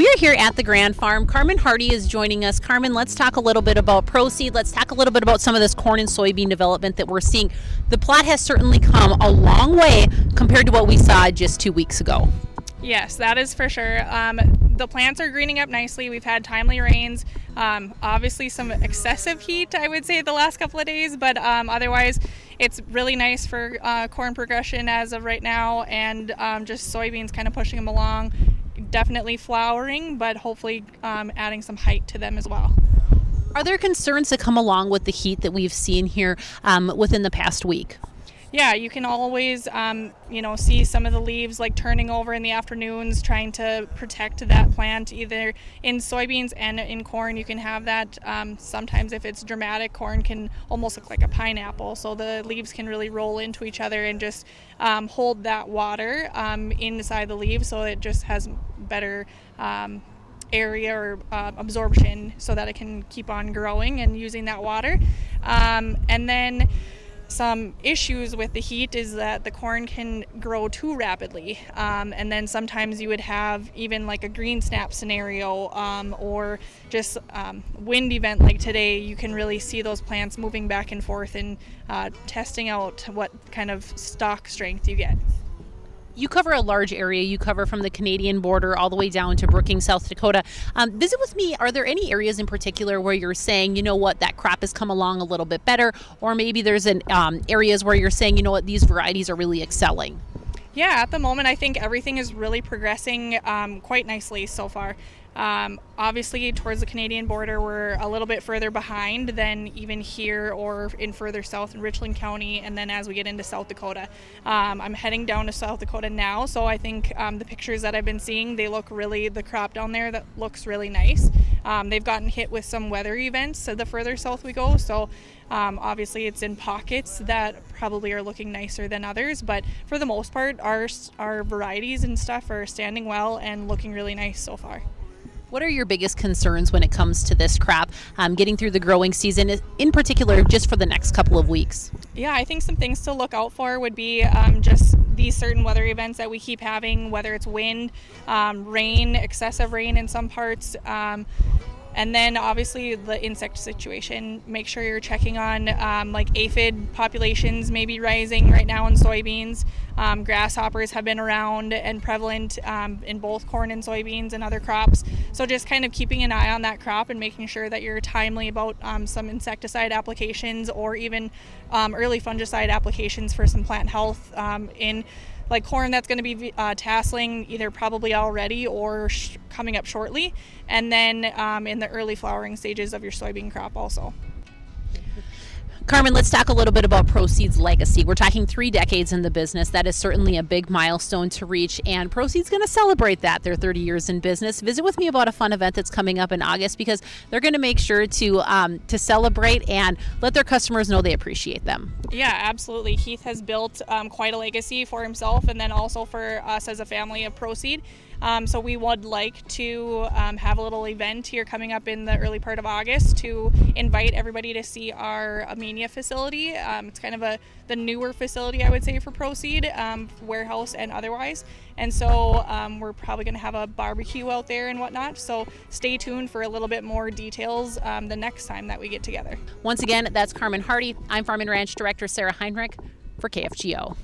We're here at the Grand Farm. Karmen Hardy is joining us. Karmen, let's talk a little bit about Proseed. Let's talk a little bit about some of this corn and soybean development that we're seeing. The plot has certainly come a long way compared to what we saw just 2 weeks ago. Yes, that is for sure. The plants are greening up nicely. We've had timely rains. Obviously some excessive heat, I would say, the last couple of days, but otherwise it's really nice for corn progression as of right now, and just soybeans kind of pushing them along. Definitely flowering, but hopefully adding some height to them as well. Are there concerns that come along with the heat that we've seen here within the past week? Yeah, you can always, see some of the leaves like turning over in the afternoons, trying to protect that plant. Either in soybeans and in corn, you can have that. Sometimes if it's dramatic, corn can almost look like a pineapple. So the leaves can really roll into each other and just hold that water inside the leaves, so it just has better area or absorption so that it can keep on growing and using that water. And then some issues with the heat is that the corn can grow too rapidly, and then sometimes you would have even like a green snap scenario or just wind event like today. You can really see those plants moving back and forth and testing out what kind of stalk strength you get. You cover a large area. You cover from the Canadian border all the way down to Brookings, South Dakota. Visit with me. Are there any areas in particular where you're saying, you know what, that crop has come along a little bit better? Or maybe there's areas where you're saying, you know what, these varieties are really excelling? Yeah, at the moment, I think everything is really progressing quite nicely so far. Obviously, towards the Canadian border, we're a little bit further behind than even here or in further south in Richland County, and then as we get into South Dakota. I'm heading down to South Dakota now, so I think the pictures that I've been seeing, the crop down there, that looks really nice. They've gotten hit with some weather events the further south we go, so obviously it's in pockets that probably are looking nicer than others, but for the most part, our varieties and stuff are standing well and looking really nice so far. What are your biggest concerns when it comes to this crop, getting through the growing season, in particular just for the next couple of weeks? Yeah, I think some things to look out for would be just these certain weather events that we keep having, whether it's wind, rain, excessive rain in some parts, and then obviously the insect situation. Make sure you're checking on like aphid populations may be rising right now in soybeans. Grasshoppers have been around and prevalent in both corn and soybeans and other crops. So just kind of keeping an eye on that crop and making sure that you're timely about some insecticide applications or even early fungicide applications for some plant health in like corn that's going to be tasseling either probably already or coming up shortly, and then in the early flowering stages of your soybean crop also. Karmen, let's talk a little bit about Proseed's legacy. We're talking 3 decades in the business. That is certainly a big milestone to reach, and Proseed's going to celebrate that, their 30 years in business. Visit with me about a fun event that's coming up in August, because they're going to make sure to celebrate and let their customers know they appreciate them. Yeah, absolutely. Keith has built quite a legacy for himself and then also for us as a family of Proseed. So we would like to have a little event here coming up in the early part of August to invite everybody to see our Amenia facility. It's kind of the newer facility, I would say, for Proseed, warehouse and otherwise. And so we're probably going to have a barbecue out there and whatnot. So stay tuned for a little bit more details the next time that we get together. Once again, that's Karmen Hardy. I'm Farm and Ranch Director Sarah Heinrich for KFGO.